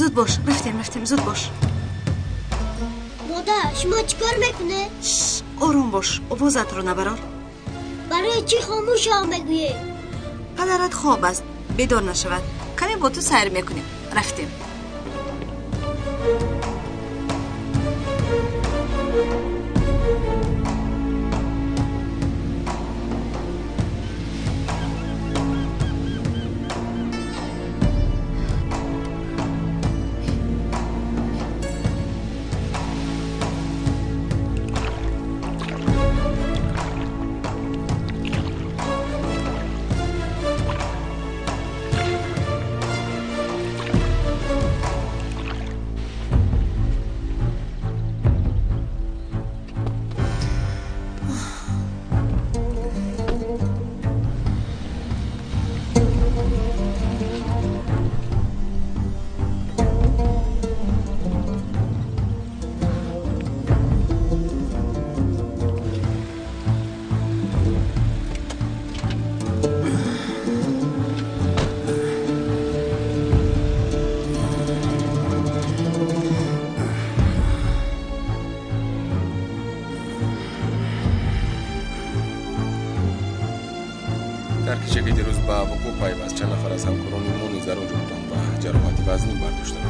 زود باش. رفتیم زود باش. مادر شما چیکار میکنه؟ آروم باش. آوازت رو نبرار. برای چی خاموش هم بگویی؟ پدرت خواب است. بیدار نشود. کمی با تو سیر میکنیم. رفتیم. در کشیدگی دیروز با وقوع پیوست چند نفر از همکارانمون نیز در اونجا بودند و جراحت وزنی برداشتند.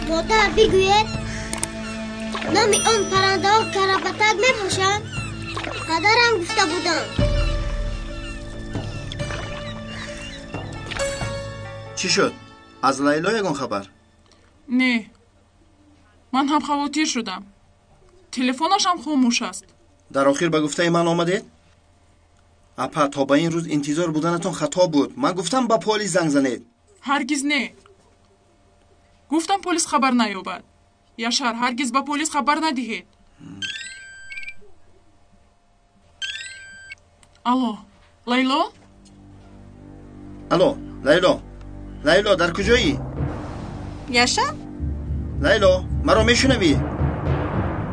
مادر بگوید نامی اون پرنده ها کرابتک میباشن؟ پدرم گفته بودم. چی شد؟ از لیلا یگان خبر؟ نه، من هم خواطیر شدم. تلفنش هم خاموش است. در آخر به گفته من آمدید؟ اپا تا به این روز انتظار بودنتون خطا بود. من گفتم با پلیس زنگ زنید. هرگز نه. گفتم پلیس خبر نیابد. یاشار هرگز با پلیس خبر ندهید. الو، لیلا؟ الو، لیلا. لیلا در کجایی؟ یاشار؟ لیلا مرا میشنوی؟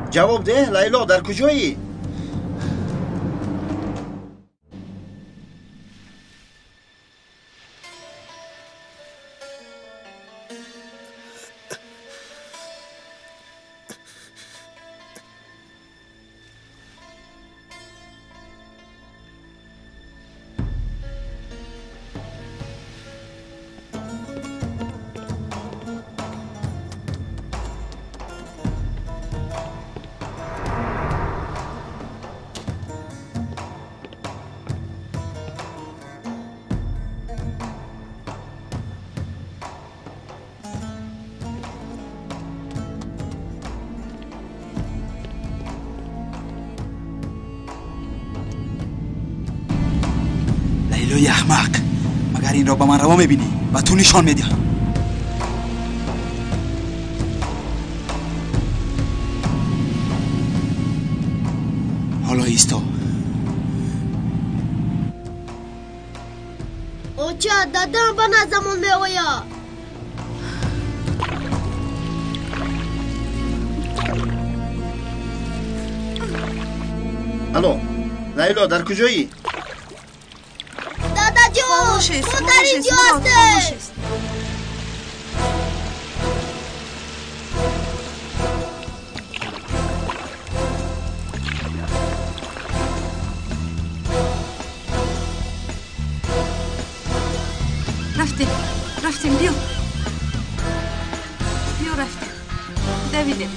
جواب ده. لیلا در کجایی؟ لیلای احمق، مگر این را به من روا میبینی و تو نشان میدی؟ حالا ایستا. اوچا دادم با نزمون میویا. الو لیلا در کجایی؟ دادا جون تو در اینجا هستی. رفتیم بیا رفتیم. دویدیم.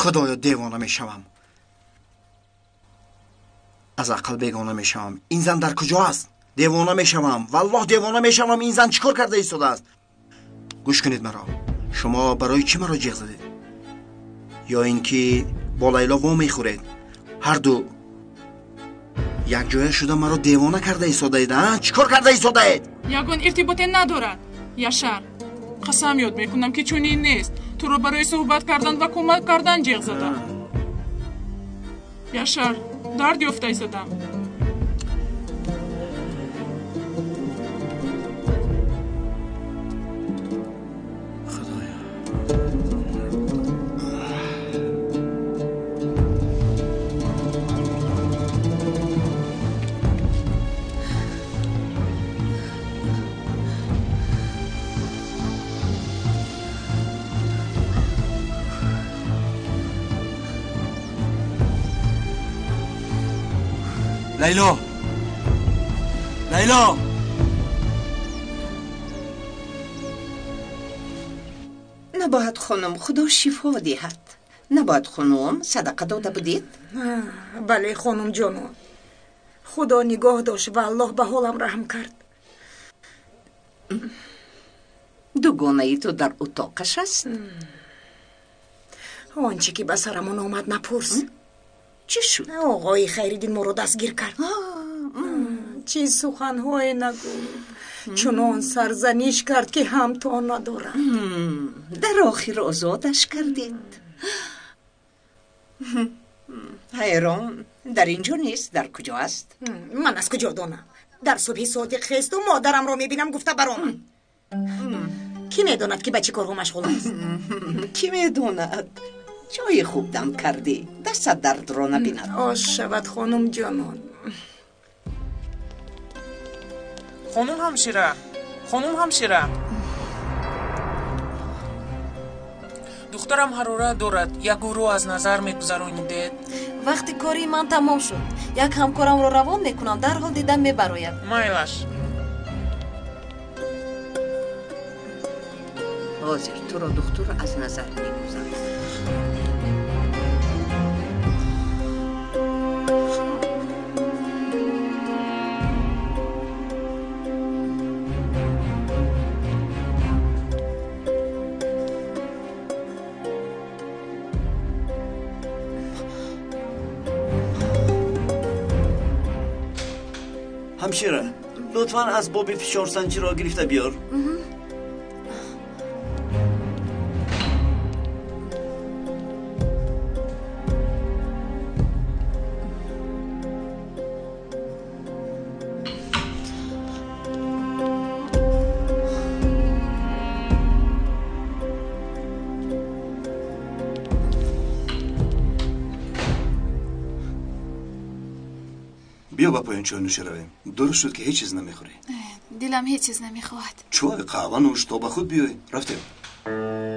خدایا دیوانه میشوم. از عقل بیگانه میشوم. این زن در کجا است؟ دیوانه میشوم. والله دیوانه میشوم. این زن چیکار کرده ایستاده است؟ گوش کنید مرا. شما برای چی مرا جیغ زدید؟ یا اینکه با لیلا وا میخورید؟ هر دو یک جای شده مرا دیوانه کرده ایستاده اید. چیکار کرده ایستاده اید؟ ягон иртиботе надорад. яшар қасам ёд мекунам ки чунин нест. туро барои суҳбат кардан ва кӯмак кардан ҷиғ задам. яшар дард ёфта истодам. لیلا لیلا نباید خانم خدا شفا دهد. نباید خانم صدقه داده بودید؟ بله خانم جانم، خدا نگاه داشت و الله به حالم رحم کرد. دوگانه ای تو در اتاقش است؟ آنچه که به سرمون آمد نپرس. چی شد؟ آقای خیریدین ما رو دستگیر کرد. چی سخنهای نگو، چنان سرزنش کرد که همتان ندارم. در آخر آزادش کردید؟ حیران، در اینجا نیست. در کجا است؟ من از کجا دانم؟ در صبح صادق خست و مادرم را میبینم گفته برام. کی میداند که به چه کارها مشغول است؟ کی میداند؟ جای خوب دم کردی، دست درد را نبیند. آش شود خانم جانان. خانم همشیره دخترم حرارت دارد. یک گروه از نظر میگذرانیدید؟ وقتی کاری من تمام شد یک همکارم رو روان میکنم، در حال دیدن میبراید. مایلش. حاضر تو را دکتر از نظر میگذارد. همشیره لطفاً از باب فشار سنجی را گرفته بیار. بیا با پایین چای نوشه رویم. درست شد که هیچ چیز نمیخوری. دلم هیچ چیز نمیخواد. چای قهوه نوش تا به خود بیای. رفتیم.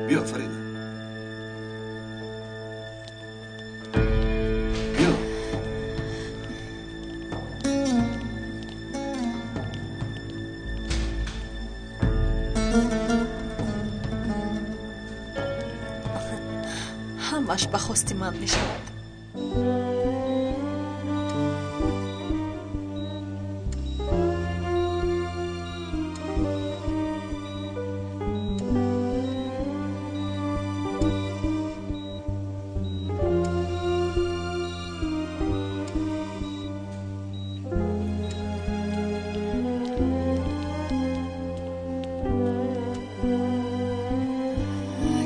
بیا فریده. بیا. همش به خواست من میشود.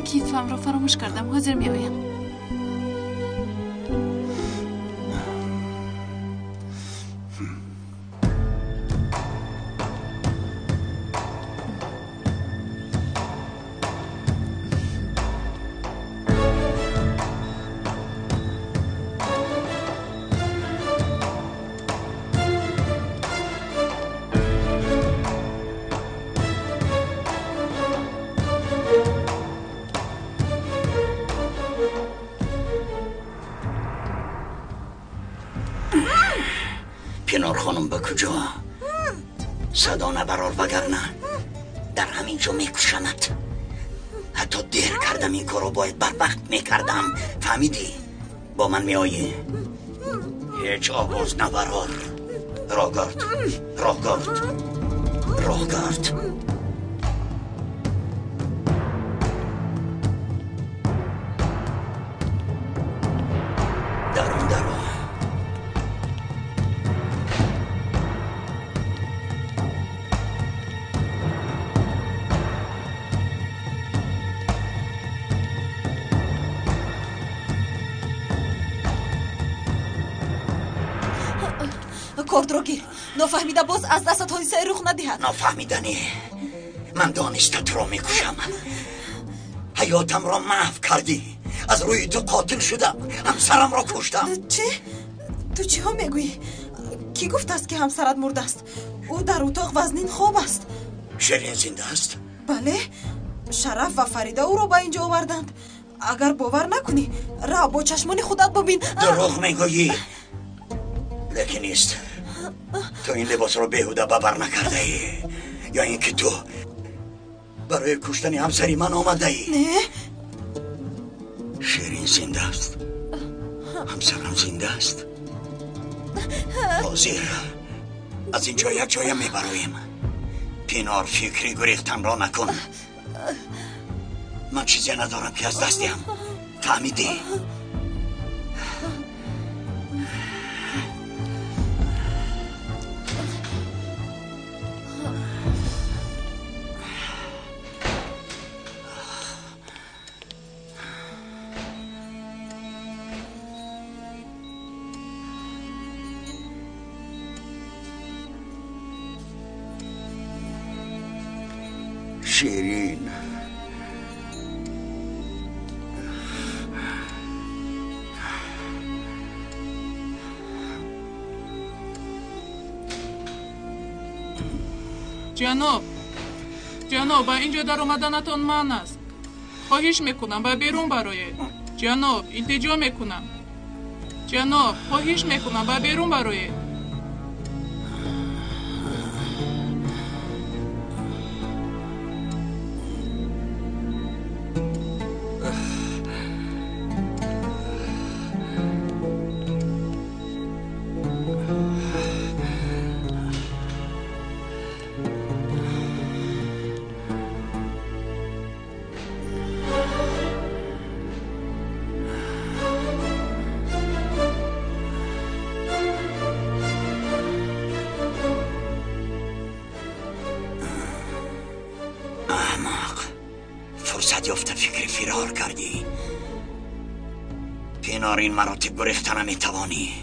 کیفم را فراموش کردم. حاضر میآیم. پینار خانم به کجا؟ صدا نبرار وگرنه در همینجا میکشمت. حتی دیر کردم این کارو باید بر وقت میکردم. فهمیدی؟ با من میایی؟ هیچ آواز نبرار. راگارد درو کردروگیر نفهمیده باز از دستت حادثه رخ ندهد. نفهمیدنی من دانسته تو را میکشم. حیاتم را محو کردی. از روی تو قاتل شدم. همسرم را کشتم. چه؟ تو چی ها میگویی؟ کی گفت است که همسرت مرده است؟ او در اتاق وزنین خواب است. شیرین زنده است؟ بله، شرف و فریده او را به اینجا آوردند. اگر باور نکنی را با چشمان خودت ببین. دروغ میگویی. لیکن نیست. تو این لباس رو بیهوده ببر نکرده ای یا اینکه تو برای کشتن همسری من آمده ای؟ نه. شیرین زنده است. همسرم زنده است. حاضر از اینجا یک جایم میبرویم. پینار فکری گریختن را نکن. من چیزی ندارم که از دست دهم. فهمیدی؟ شیرین جناب با اینجا در اومدنتان من است. خواهش میکنم با بیرون برایید. جناب التجا میکنم. جناب خواهش میکنم با بیرون برایید. یافته فکر فرار کردی. پینار این مراتب گریختن میتوانی.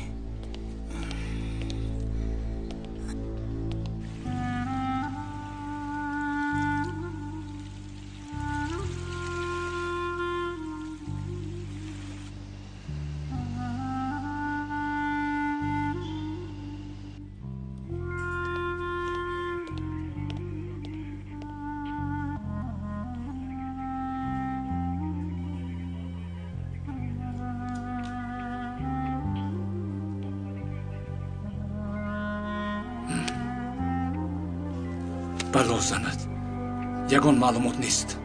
بلا زند. یگان معلومات نیست.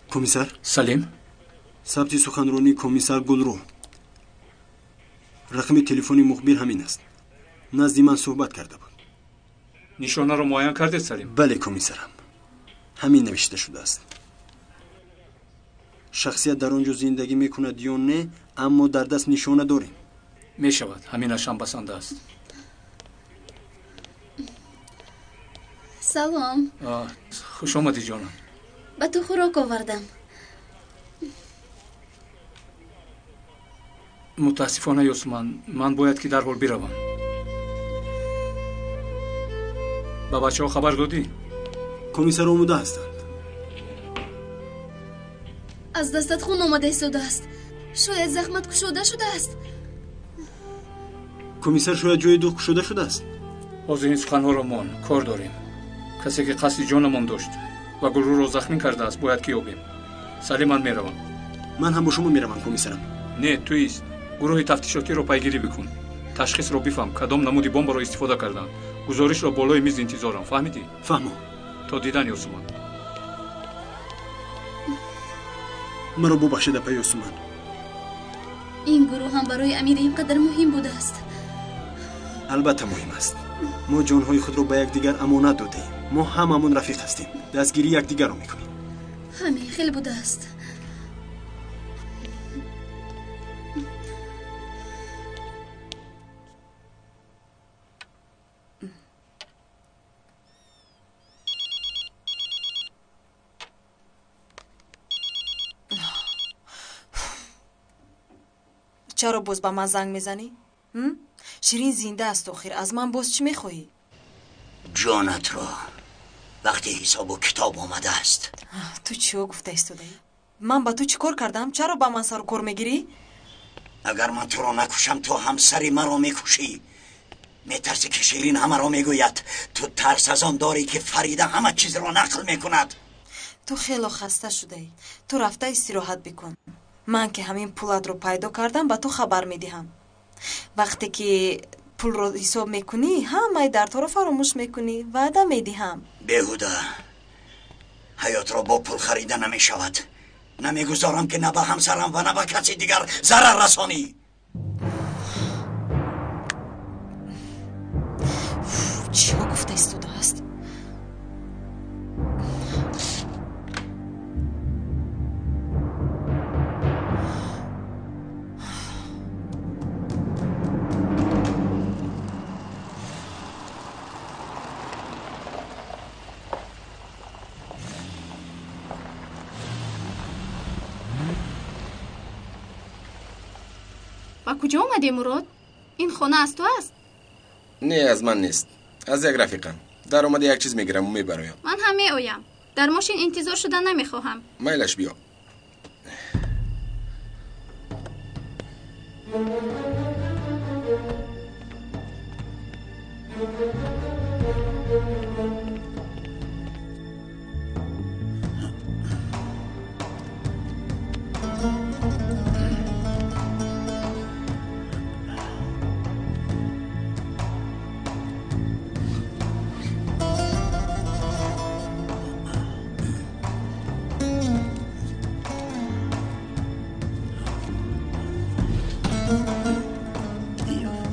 کمیسر سلیم ثبت سخنرانی کمیسر گلرو. رقم تلفنی مخبر همین است. نزد من صحبت کرده بود. نشانه رو معاین کردید سلیم؟ بله کمیسرم. همین نوشته شده است. شخصیت در آنجا زندگی میکند یا نه، اما در دست نشانه داریم. میشود. همینش هم بسنده است. سلام. خوش آمدی جانم. به تو خوراک آوردم. متاسفانه یاسمن، من باید که در حال بروم. با بچه ها خبر دادی؟ کمیسر آموده هستند. از دستت خون آمده ایستاده است. شاید زخمت کشوده شده است. کمیسر شاید جای دوغ کشوده شده است. از این سخنها را مان کار داریم. کسی که قصد جانمان داشت ва гурӯҳро захмин кардааст, бояд ки ёбем. Сале ман меравам. من هم با شما میروم کمیسرم. Не, туист. гурӯҳи тафтишотиро пайгирӣ бикун. Ташхисро бифаҳм, кадом намуди бомбаро истифода карданд. гузоришро болои миз интизорам, фаҳмидӣ? فهمو. То дидан, Ёсуман. مرا ببخشید اپا یوسمان. این گروه هم برای امیر اینقدر مهم بوده است. البته مهم است. ما جانهای خود رو به یکدیگر امانت دادیم. ما هممون رفیق هستیم. دستگیری یکدیگر رو میکنیم. همین خیلی بوده است. چرا باز با من زنگ میزنی؟ شیرین زنده است آخر، از من باز چی میخواهی؟ جانت را وقتی حساب و کتاب آمده است. تو چیو گفته ایستاده ای؟ من با تو چی کار کردم؟ چرا با من سر و کار میگیری؟ اگر من تو را نکشم تو همسری مرا میکشی. میترسی که شیرین همه را میگوید تو ترس از آن داری که فریده همه چیز را نقل میکند. تو خیلی خسته شده ای. تو رفته استراحت بکن. من که همین پولت رو پیدا کردم با تو خبر میدهم. وقتی که پول رو حساب میکنی همه در تو رو فراموش میکنی. وعده میدهم. بیهوده حیات را با پول خریده نمیشود. نمیگذارم که نه به همسرم و نه به کسی دیگر ضرر رسانی. چیو گفته ایستاده است؟ با کجا اومدی مراد؟ این خانه از تو است؟ نه از من نیست، از یک رفیقم. در اومده یک چیز میگیرم و میبرایم. من هم میآیم. در ماشین انتظار شدن نمیخواهم. میلش بیا.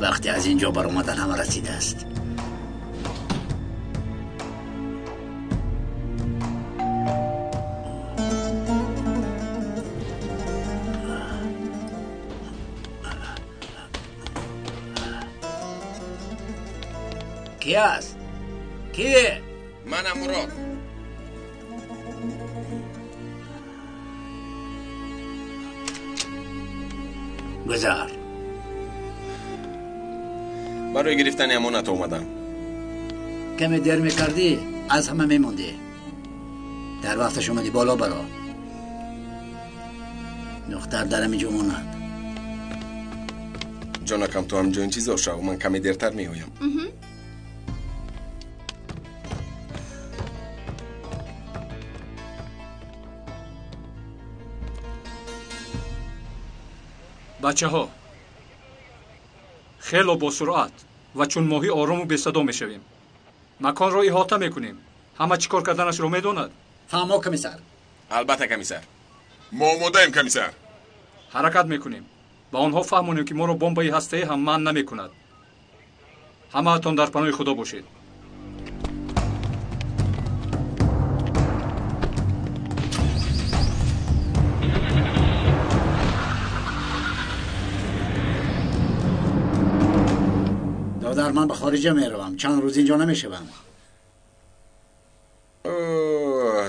وقتی از اینجا بر اومدن همه رسیده است. کی است؟ کیه؟ منم مراد. گذار. برای گرفتن امانت اومدم. کمی دیر میکردی از همه میموندی. در وقتش اومدی بالا برا. دختر دارم اینجا موند. جانکم تو همجا انتظار شو، من کمی دیرتر میایم. بچه ها خیلی با سرعت و چون ماهی آرام و بصدا میشویم. مکان را احاطه میکنیم. همه چیکار کردنش رو میداند. فهمو کمیسر. البته کمیسر. ما آماده‌ایم کمیسر. حرکت میکنیم. با آنها فهمونیم که ما را بمبای هسته‌ای هم منع نمیکند. همه اتون در پناه خدا باشید. دادر من به خارجه میروم. چند روز اینجا نمیشوم.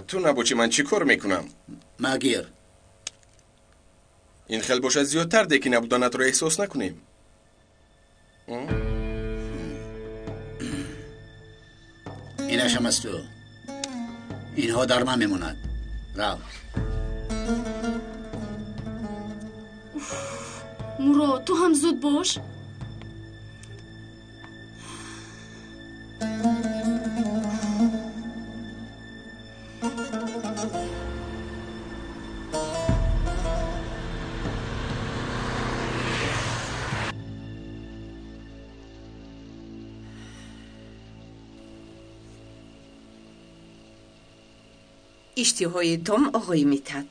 تو نبوچی من چی کار میکنم؟ مگیر این خیلی باشه زیادتر دیگه نبودنت رو احساس نکنیم. اینش هم از تو. اینها در من میموند. رو. مراد تو هم زود باش. اشتهای تام آقای میتد.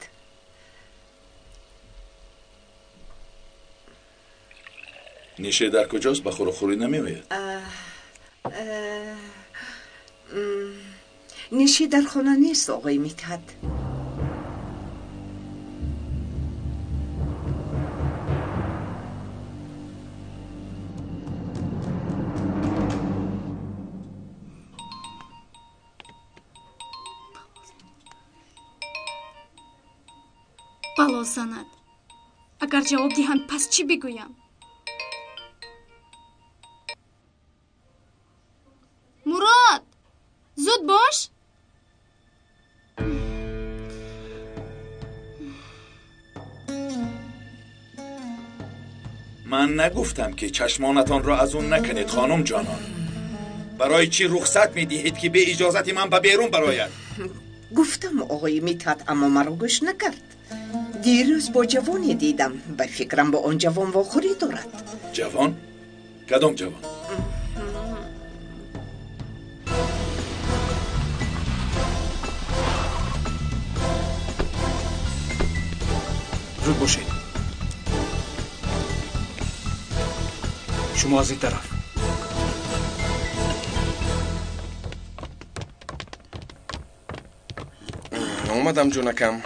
نیشه در کجاست؟ بخور و خوری نمیوید؟ نیشه در خانه نیست آقای میتد. بلا زند. اگر جواب دهند پس چی بگویم؟ مراد زود باش. من نگفتم که چشمانتان را از اون نکنید خانم جانان. برای چی رخصت میدهید که به اجازت من به بیرون براید؟ گفتم آقای میتد اما مرا گوش نکرد. دیروز با جوانی دیدم، به فکرم با آن جوان واخوری دارد. جوان؟ کدام جوان؟ زود باشید. شما از این طرف. اومدم جونکم.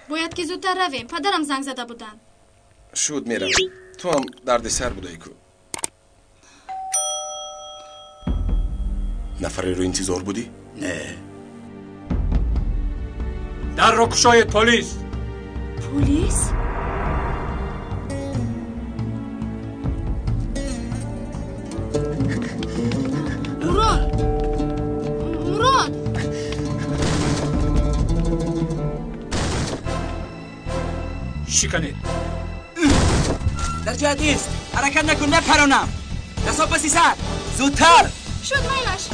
باید که زودتر رویم. پدرم زنگ زده بودن. شود میرم. تو هم درد سر بودی کو. نفری رو انتظار بودی؟ نه. در رو کشاید پلیس. پلیس؟ مراد شکنید. در جهت ایست. حرکت نکن نپرانم. دستا پسی سر. زودتر. شد میلش.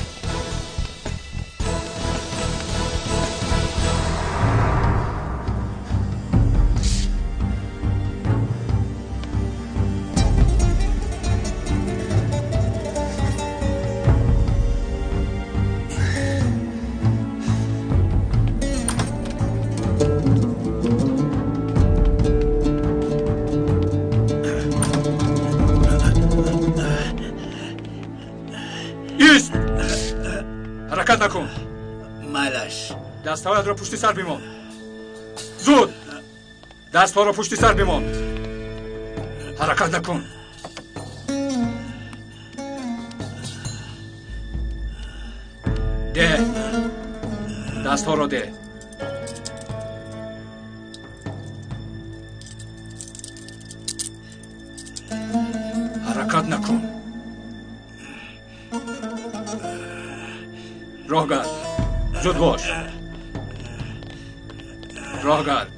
حرکت نکن. مالش. دستهایت را پشت سر بیمان. زود. دستها را پشت سر بیمان. حرکت نکن. ده. دستها را ده. حرکت نکن. راه گرد. زود باش. راه گرد.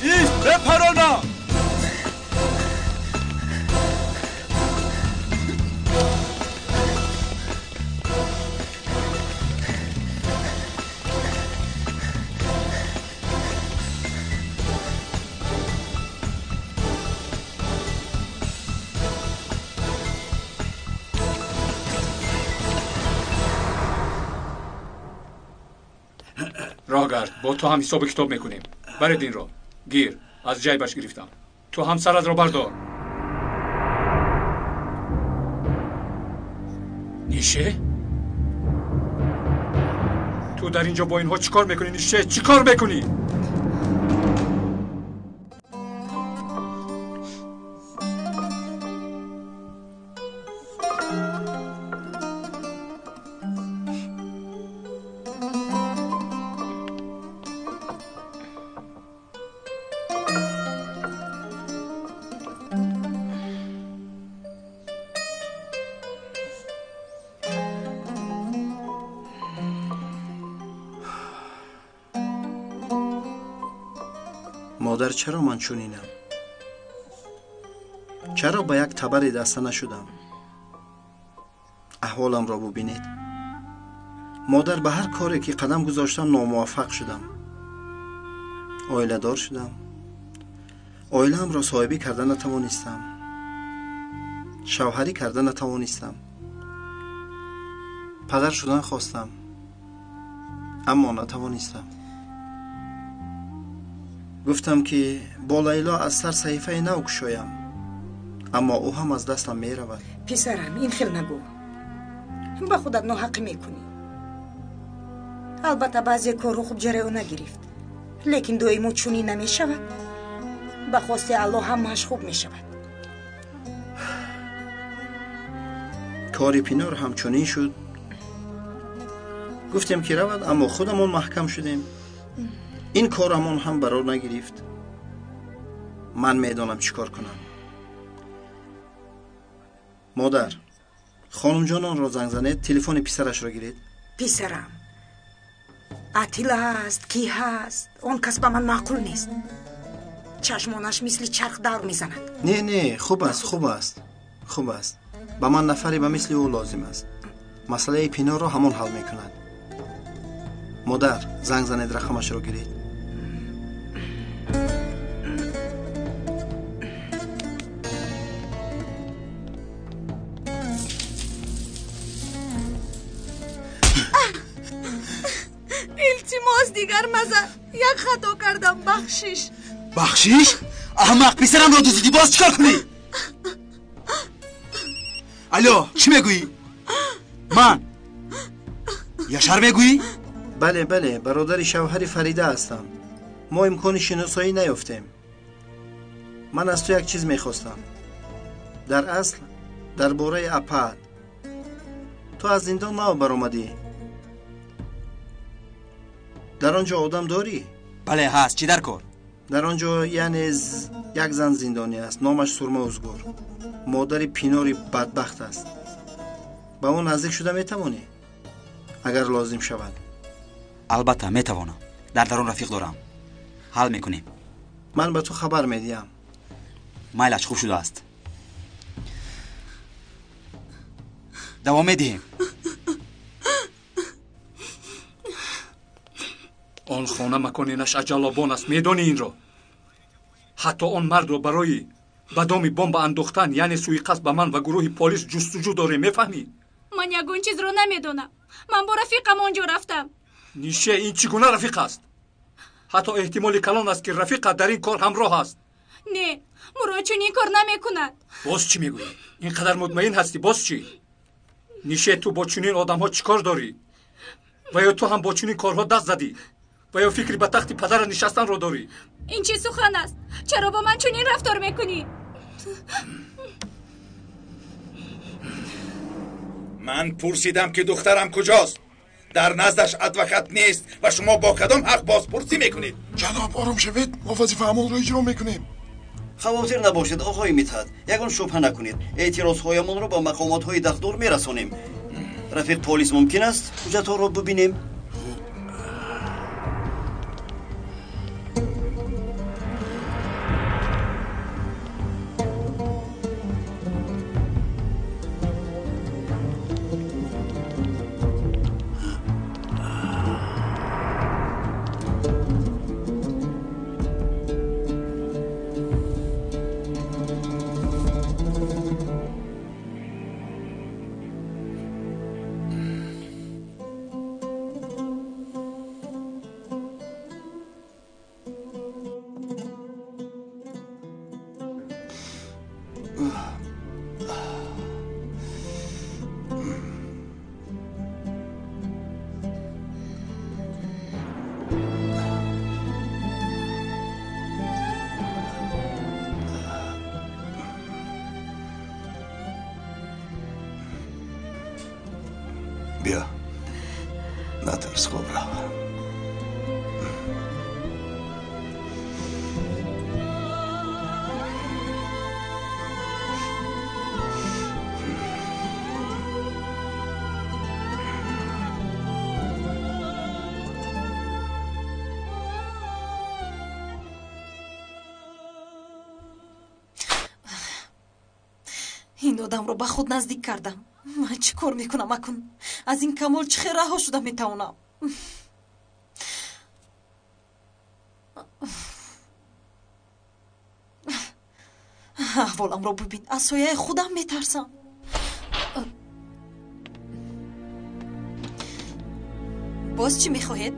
ایست بپرانا. راه گرد. با تو هم حساب کتاب میکنیم. برید این رو. گیر. از جیبش گرفتم. تو هم سرت رو بردار. نیشه؟ تو در اینجا با اینها چیکار میکنی نیشه؟ چیکار میکنی؟ مادر چرا من چونینم؟ چرا با یک تبر دسته نشدم؟ احوالم را ببینید. مادر به هر کاری که قدم گذاشتم ناموفق شدم. عائله دار شدم. عائله‌ام را صاحبی کرده نتوانستم. شوهری کرده نتوانستم. پدر شدن خواستم اما نتوانستم. گفتم که با لیلا از سر صحیفه نو کشایم اما او هم از دستم می رود. پسرم این خیل نگو، با خودت ناحقی میکنی. البته بعضی کارو خوب جریان نگرفت، لیکن دویمو چونی نمی شود. به خواست الله همش خوب می شود. کاری پینار همچنین شد. گفتیم که رود اما خودمون محکم شدیم. این کارمون هم برار نگرفت. من میدانم چیکار کنم. مادر، خانم جانان را زنگ زنید، تلفن پسرش را گیرید. پسرم عتیله هست، کی هست؟ اون کس به من معقول نیست. چشمانش مثل چرخ دور میزند. نه خوب است. به من نفری به مثل او لازم است. مسئله پینار را همون حل میکند. مادر، زنگ زنید، رقمش را گیرید. التماس دیگر مزه، یک خطا کردم، بخشش؟ احمق، پسرم را دزدیدی، باز چیکار کنی؟ الو، چی میگویی؟ من یاشار میگویی؟ بله برادر شوهر فریده هستم. ما امکان شناسایی نیافتیم. من از تو یک چیز میخواستم. در اصل درباره اپل. تو از زندان نو برآمدی. در آنجا آدم داری؟ بله هست. چی در کار؟ در آنجا یعنی یک زن زندانی است، نامش سرما ازگار. مادر پیناری بدبخت است. با اون نزدیک شده میتوانی اگر لازم شود؟ البته میتوانم. در درون رفیق دارم، حل میکنیم. من به تو خبر میدیم. مایلش خوب شده است. دوام میدهیم. آن خانه مکانینش اجلابان است، میدانی این را؟ حتی آن مرد را برای به دام بمب انداختن یعنی سوءقصد به من و گروه پلیس جستجو داره، میفهمی؟ من یگون چیز رو نمیدونم. من با رفیقم اونجا رفتم. نیشه، این چگونه رفیق است؟ حتی احتمال کلان است که رفیقت در این کار همراه است. نه، مراد چون این کار نمیکند. باز چی میگویی؟ اینقدر مطمئن هستی؟ باز چی؟ نیشه، تو با چنین آدم ها چیکار داری؟ و یا تو هم با چنین کارها دست زدی؟ و یا فکری به تخت پدر نشستن رو داری؟ این چه سخن است؟ چرا با من چنین رفتار میکنی؟ من پرسیدم که دخترم کجاست؟ در نزدش ادوکت نیست و شما با کدام حق بازپرسی میکنید؟ جناب آرام شوید، ما وظیفه همون رو اجرا میکنیم. خواطر نباشید آقای میتحت، یگان شبهه نکنید. اعتراضهایمان رو با مقامات‌های دغدغه میرسانیم. رفیق پلیس ممکن است حجت‌ها رو ببینیم؟ بیا، نترس، خوب راه. این آدم رو به خود نزدیک کردم. من چی کار میکنم اکن؟ از این کمال چه خیره ها شده میتونم؟ احوالم رو ببین، از سایه خودم میترسم. боз чӣ мехоҳед?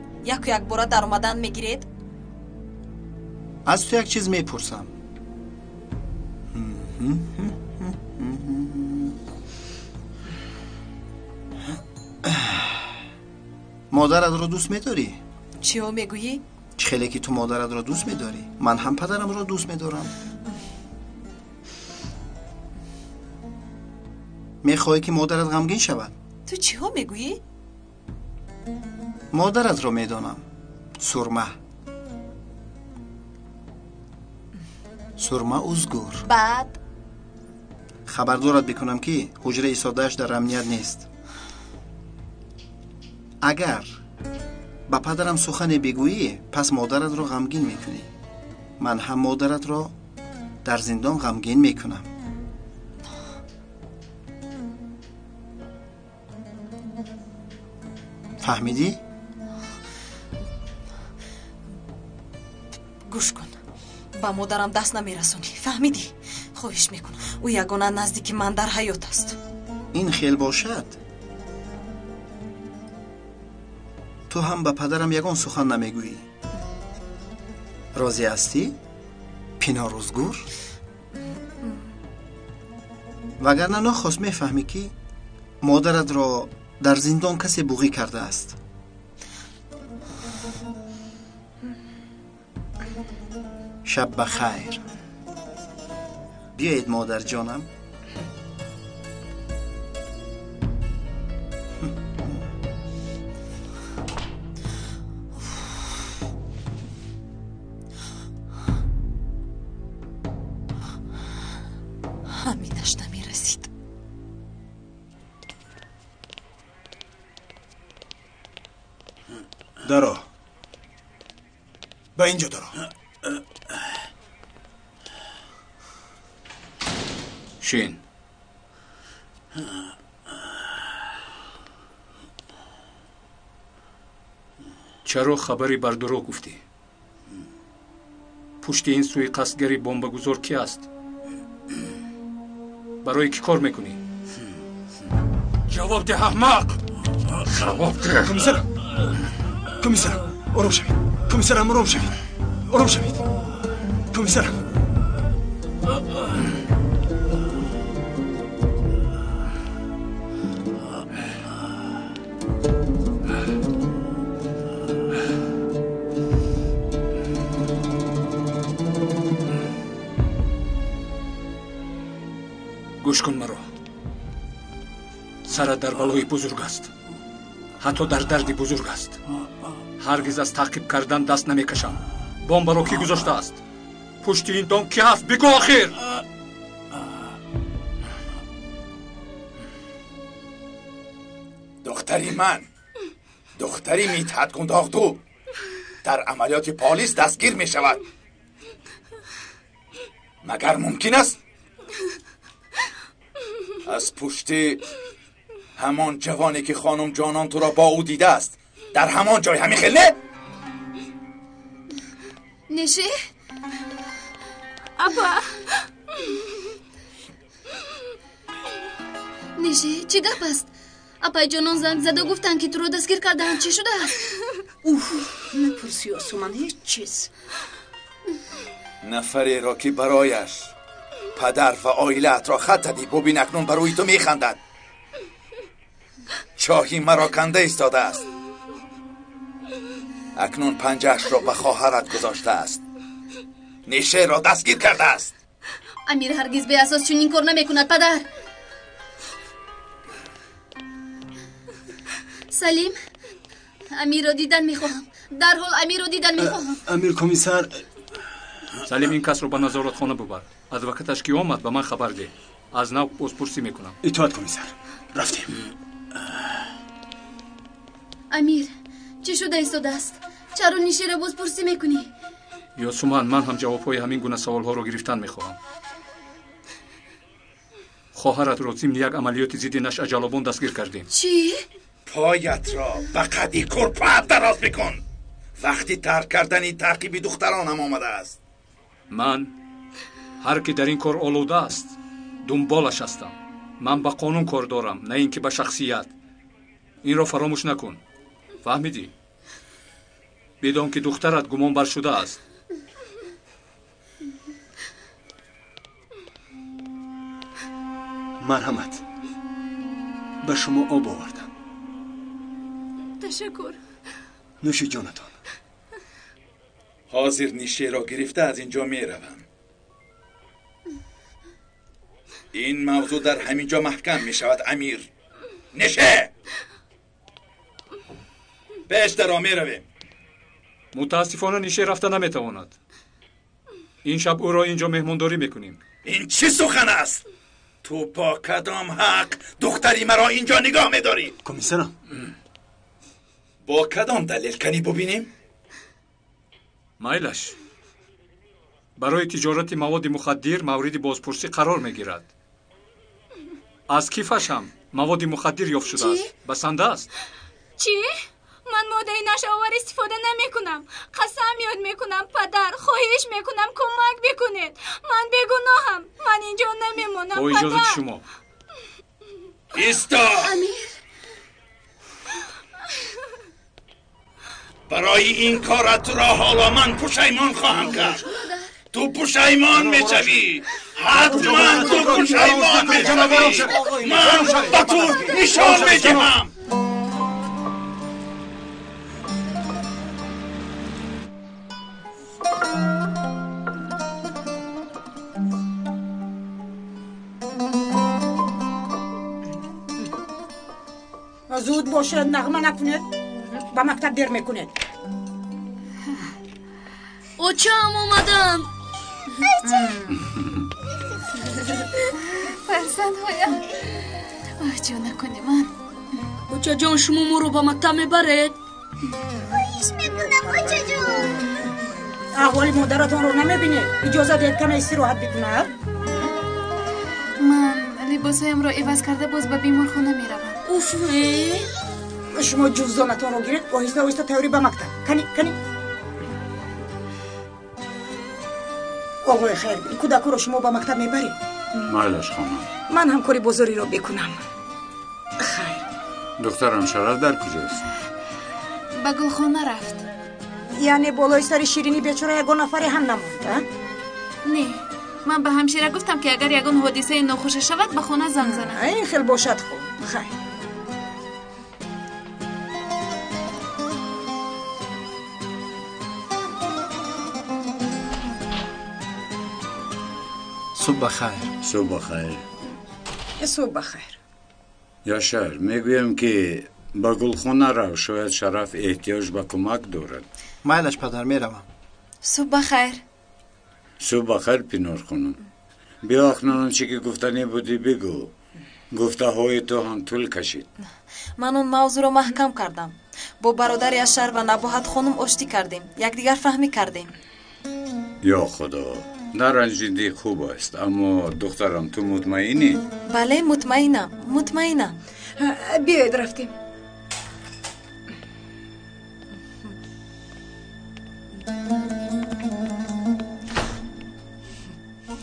Як бора дар омадан мегиред? از تو یک چیز میپرسم. مادرت رو دوست میداری؟ چیو میگویی؟ خیلی که تو مادرت رو دوست میداری. من هم پدرم رو دوست میدارم. میخوای که مادرت غمگین شود؟ تو چیو میگویی؟ مادرت رو میدانم. سرمه ازگور. بعد خبردارت بکنم که حجره ایسادهش در امنیت نیست. اگر با پدرم سخن بگویی پس مادرت رو غمگین میکنی. من هم مادرت رو در زندان غمگین میکنم. فهمیدی؟ گوش کن، با مادرم دست نمیرسونی، فهمیدی؟ خواهش میکنم، او یگانه نزدیک من در حیات است. این خیل باشد. تو هم با پدرم یگان سخن نمیگویی. راضی هستی؟ پینا روزگور؟ وگرنه نخواست میفهمی که مادرت را در زندان کسی بوغی کرده است. شب بخیر. بیایید مادر جانم. همینش نمیرسید. درا به اینجا درا. شین چرا خبری بر دروغ گفتی؟ پشت این سوی قصدگری بمبگذار کی است؟ برای کی کار میکنی؟ جواب ده احمق! جواب ده! کمیسرم آرام شوید. کمیسرم آرام شوید. آرام شوید. کمیسرم گوش کن مرا. سرت در بلای بزرگ است. حتی در دردی بزرگ است. هرگز از تعقیب کردن دست نمیکشم. بمب را کی گذاشته است؟ پشت این دام کی است؟ بگو آخر. دختری من، دختری میتحت گنداختو در عملیات پلیس دستگیر می شود. مگر ممکن است؟ از پشت همان جوانی که خانم جانان تو را با او دیده است در همان جای همین خیله؟ نشه؟ ابا نشه چی گپ است؟ اپای جانان زنگ زده گفتن که تو رو دستگیر کردن. چی شده است؟ نپرسی آسومان هیچ چیز. نفری را که برایش پدر و عائلت را خط دادی ببین اکنون برای تو میخندد. چاهی مرا کنده ایستاده است. اکنون پنجهش را به خواهرت گذاشته است. نیشه را دستگیر کرده است. امیر هرگز به اساس چنین کار نمیکند پدر. سلیم، امیر را دیدن میخواهم. در حال امیر را دیدن میخواهم. امیر کمیسر. سلیم این کس رو به نظارت خانه ببر. از وقتش که آمد به من خبر ده. از نو بازپرسی میکنم. اطاعت کمیسر. رفتیم. امیر چی شده ایستاده است؟ چرا نیشه را بازپرسی میکنی؟ یاسومان، من هم جوابهای همین گونه سوالها رو گرفتن میخواهم. خواهرت را ضمن یک عملیات ضد نشء جلابان دستگیر کردیم. چی؟ پایت را به قدی کرپت دراز بکن. وقتی ترک کردن این تعقیبی دخترانم آمده است. من هر کی در این کار آلوده است دنبالش هستم. من با قانون کار دارم، نه اینکه با شخصیت. این را فراموش نکن. فهمیدی؟ بدون که دخترت گمان بر شده است. مرحمت. به شما آب آوردم. تشکر. نوش جانتان. حاضر نیشه را گرفته از اینجا می روم. این موضوع در همینجا محکم می شود امیر. نشه بیشتر را می رویم. متاسفانه نیشه رفته نمیتواند. این شب او را اینجا مهمانداری میکنیم. این چه سخن است؟ تو با کدام حق دختری مرا اینجا نگاه میداری؟ کمیسرم، با کدام دلیل کنی ببینیم؟ مایلش برای تجارت مواد مخدر مورد بازپرسی قرار میگیرد. از کیفش هم مواد مخدر یافت شده است. بسنده است. چی؟ من ماده نشاور استفاده نمی کنم. قسم یاد میکنم پدر، خواهش میکنم کمک بکنید. من بیگناهم. من اینجا نمیمونم. با اجازه شما. ایستا. امیر. برای این کارت را حالا من پشیمان خواهم کرد. تو پشیمان میشوی. حتما تو پشیمان میشوی. من به تو نشان میدهم. زود باشد، نغمه نکنید. به مکتب دیر میکنید. اوچه هم اومدم. فرزند هایم اوچه نکنی من. اوچه جان شما ما رو به مکتب میبرید؟ خواهش میکنم اوچه جان. احوال مادرتان رو نمیبینی؟ اجازه دید کمی استراحت بکنه. من لباسایم را عوض کرده باز به بیمارخانه میروم. اوفی شما جزدانتان رو گیرید و آهسته آهسته تیاری به مکتب. کنی آقای خیر بینی کودک رو شما به مکتب میبرید. مایلش خانم، من هم کاری بزرگی رو بکنم. خیر. دخترم شرف در کجاست؟ به گلخانه رفت. یعنی بالای سر شیرینی بیچاره یگان نفری هم نموند؟ نه، من به همشیره گفتم که اگر یگان حادثه ناخوش شود به خانه زنگ زنم. این خیلی باشد خوب. خیر. صبح بخیر. صبح بخیر. صبح بخیر. یاشار، میگویم که با گلخانه رو شاید شرف احتیاج به کمک دارد. مایلش پدر میروم. صبح بخیر. صبح بخیر پینار خانم. بیا اخنان چی که گفتنی بودی بگو. گفته های تو هم طول کشید. من اون موضوع رو محکم کردم. با برادر یاشار و نباهت خانم آشتی کردیم. یکدیگر فهمی کردیم. یا خدا، نرنجیدی خوب است، اما دخترم تو مطمئنی؟ بله مطمئنم. بیاید رفتیم.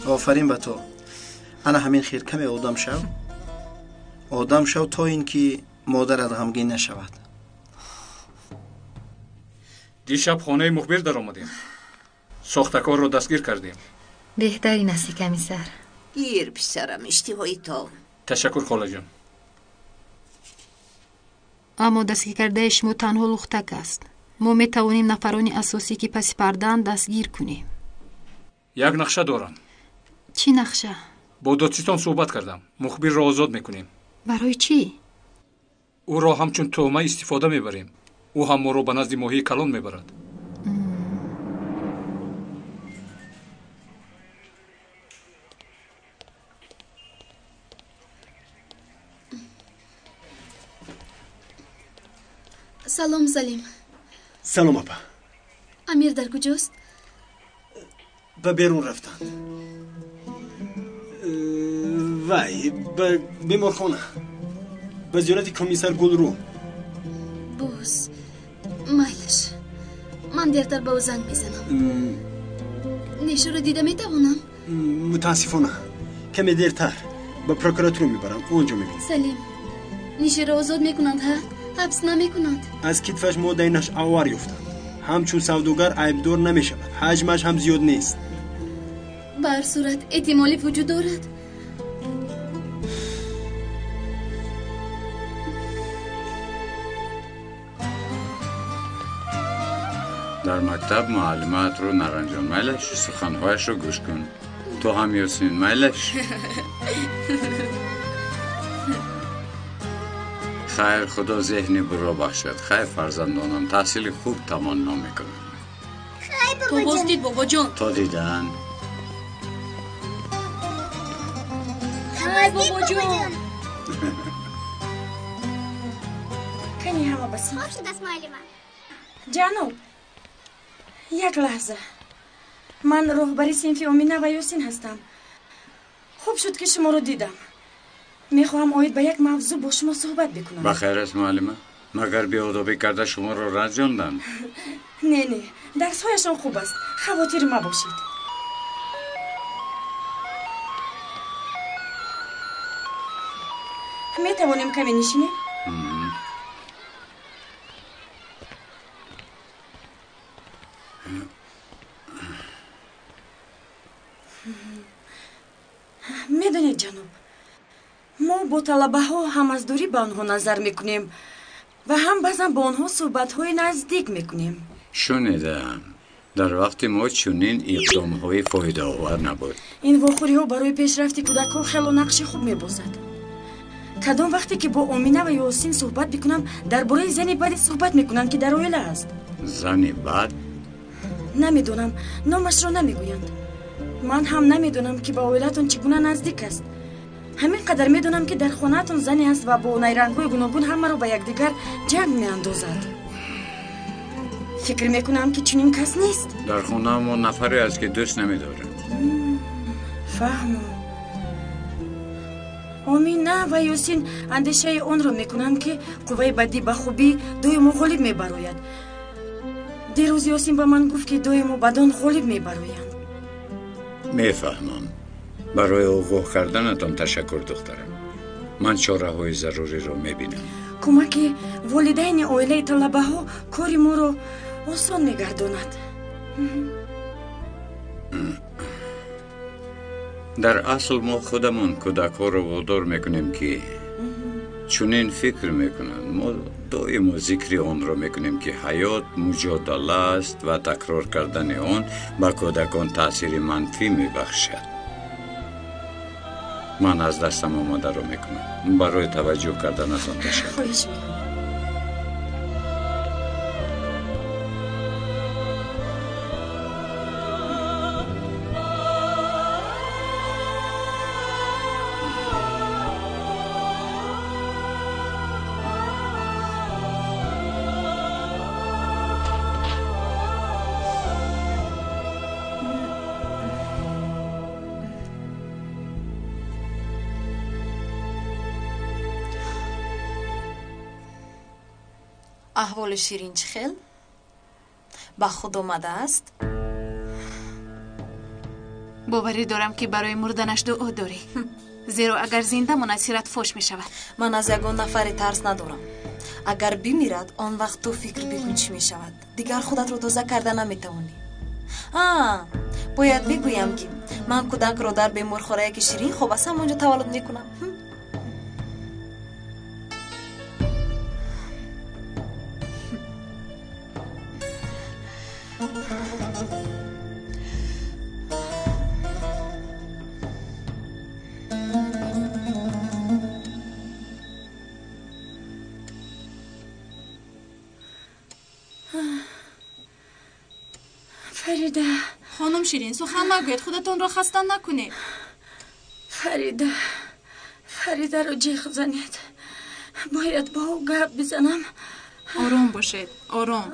آفرین به تو. انا همین خیر کمی آدم شو تا این که مادرت غمگین نشود. دیشب خانه مخبر در آمدیم. ساختکار رو دستگیر کردیم. بهترین است کمیسر. گیر پسرم اشتهای تو. تشکر خاله جان. اما دستگیر کرده شما تنها لختک است. ما می توانیم نفران اساسی که پس پردن دستگیر کنیم. یک نقشه دارم. چی نقشه؟ با دادستان صحبت کردم. مخبر را آزاد میکنیم. برای چی؟ او را همچون تهمه استفاده میبریم. او هم ما را به نزد ماهی کلان میبرد. سلام سلیم. سلام اپا. امیر در کجاست؟ به بیرون رفتند. وای به بیمارخانه. به زیارت کمیسر گلرو. بوس مایلش من دیرتر به او زنگ میزنم. نیشو رو دیده میتوانم؟ متاسفانه کمی دیرتر به پروکراتور میبرم، اونجا میبینم. سلیم نیشو رو آزاد میکنند ها؟ حبس نمیکنند. از کتفش مادینش آوار یفتند. همچون سوداگر عیبدار نمیشود. حجمش هم زیاد نیست. بر صورت احتمالی وجود دارد. در مکتب معلمت رو نرنجان میلش سخنهایش رو گوش کن. تو هم یاسین میلش. خیر خدا ذهنی برو بخشد. خیر فرزندانم تحصیل خوب تمنا میکنن. تو گفتید بابا جان. تا دیدن. خیر بابا جان. کنی هوا بسیم. خوب شد از معلمم. جانو یک لحظه. من رهبری صنف امینا و یاسین هستم. خوب شد که شما رو دیدم. میخواهم آید به یک موضوع با شما صحبت بکنم. بخیر است معلمه. مگر بیادبی کرده شما رو رنجاندن؟ نه درسهایشان خوب است. خواطر ما باشید. میتوانیم کمی نشینیم؟ میدونید جناب، ما با طلبه ها هم از دوری به آنها نظر میکنیم و هم بعضا با آنها صحبت های نزدیک میکنیم. شنیدم در وقت ما چنین اقدام های فایده آور نبود. این واخوری ها برای پیشرفت کودک ها خیلی نقش خوب میبازد. کدام وقتی که با امینه و یاسین صحبت بکنم درباره زنی بدی صحبت میکنن که در اویله است. زنی بد؟ نمیدونم، نامش را نمیگویند. من هم نمیدونم که با اویلتون چگونه نزدیک است. همین قدر میدونم که در خانهتون زنی است و با نیرنگ‌های گوناگون همه رو به یکدیگر جنگ میاندازد. فکر میکنم که چنین کس نیست. در خانه ما نفری است که دوست نمیداره. فهمم. امینه و یاسین اندیشه اون رو میکنند که قوه بدی به خوبی دوی غالب میبراید. دیروز یاسین به من گفت که دوی بدان غالب میبراید. میفهمم. برای اوقوع کردنتان تشکر دخترم. من چاره های ضروری رو میبینم. کمک والدین اویله طلبه ها کاری ما رو آسان میگرداند. در اصل ما خودمون کودک ها رو وادار میکنیم که چنین فکر میکنن. ما دائما ذکر آن رو میکنیم که حیات مجادله است و تکرار کردن آن به کودکان تاثیر منفی میبخشد. من از دستم آمده رو میکنم. برای توجه کردنتان تشکر. احوال شیرین چه خیل؟ با خود آمده است؟ باوری دارم که برای مردنش دعا داری. زیرا اگر زنده ماند سیرت فوش می شود. من از یگان نفری ترس ندارم. اگر بمیرد آن وقت تو فکر بکن چی می شود. دیگر خودت رو تازه کرده نمیتوانی. باید بگویم که من کودک رو در بیمارخانه که شیرین خوب است همونجا تولد میکنم. فریده خانم شیرین سخن نگوید، خودتون را خسته نکنید. فریده رو جیغ زنید. باید با او گپ بزنم. آرام باشید، آرام.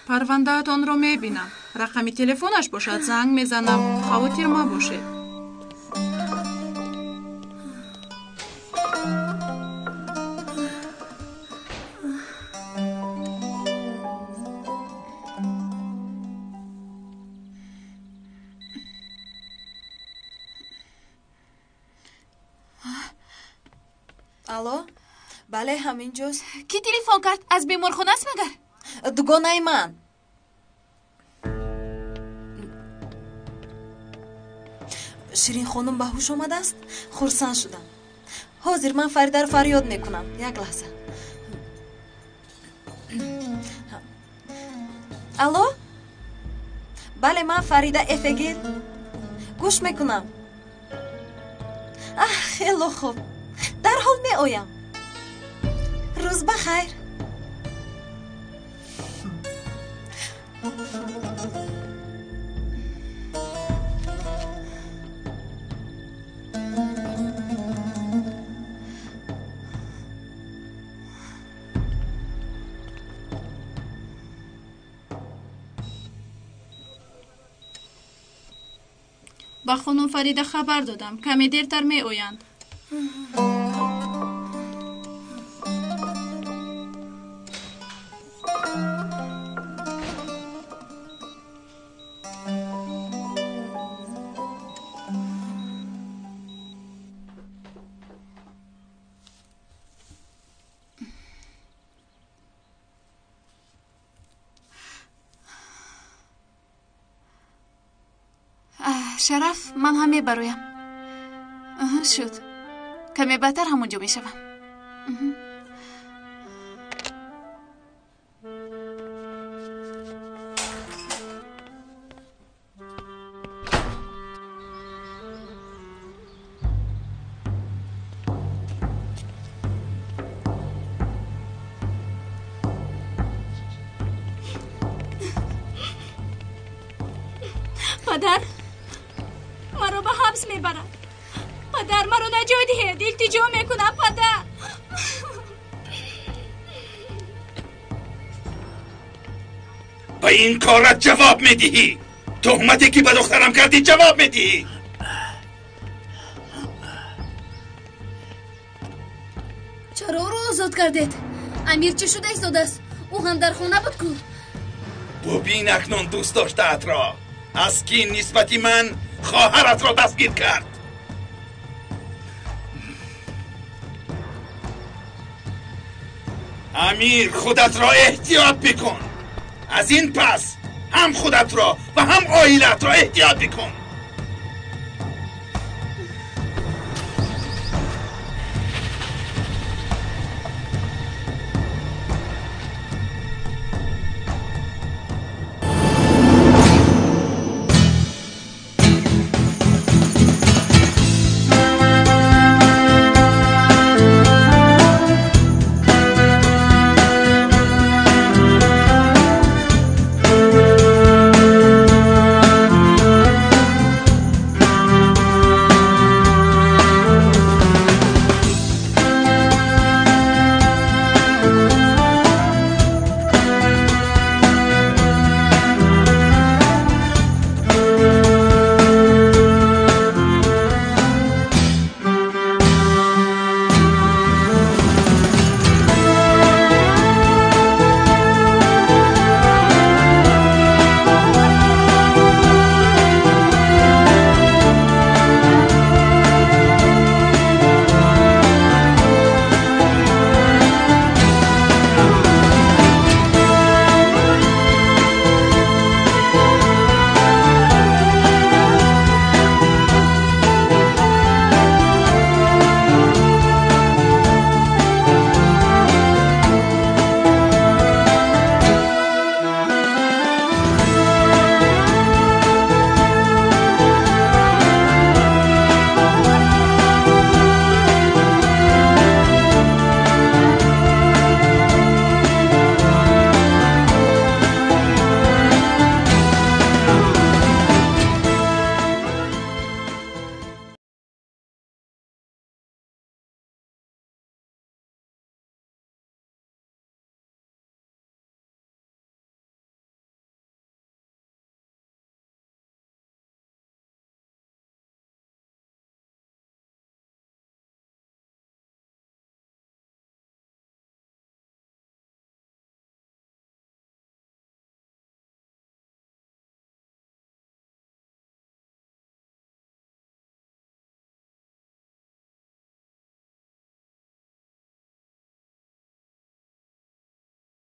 پروندهتان رو میبینم. رقم تلفنش باشد زنگ میزنم. خواطر ما باشید. الو بله همینجاست. کی تلفن کرد؟ از بیمارخانه است مگر؟ دوگانه من. شیرین خانم به هوش آمده است. خرسند شدم. حاضر من فریده رو فریاد میکنم. یک لحظه. الو؟ بله من فریده افگیل گوش میکنم. خیلی خوب، در حال می آیم. روز بخیر. با خانم فریده خبر دادم کمی دیرتر می آیند. شرف من هم میبرویم. شد کمی بهتر همونجا میشوم. پدر مرا به حبس میبرد. پدر مرا نجات دهید. التجا میکنم پدر. به این کارت جواب میدهی. تهمتی که به دخترم کردی جواب میدهی. چرا او را آزاد کردید؟ امیر چه شده ایستاده است؟ او هم در خانه بود کو. ببین اکنون دوست داشته‌ات را. از کی نسبتی من خواهرت را دستگیر کرد. امیر خودت را احتیاط بکن. از این پس هم خودت را و هم عائلت را احتیاط بکن.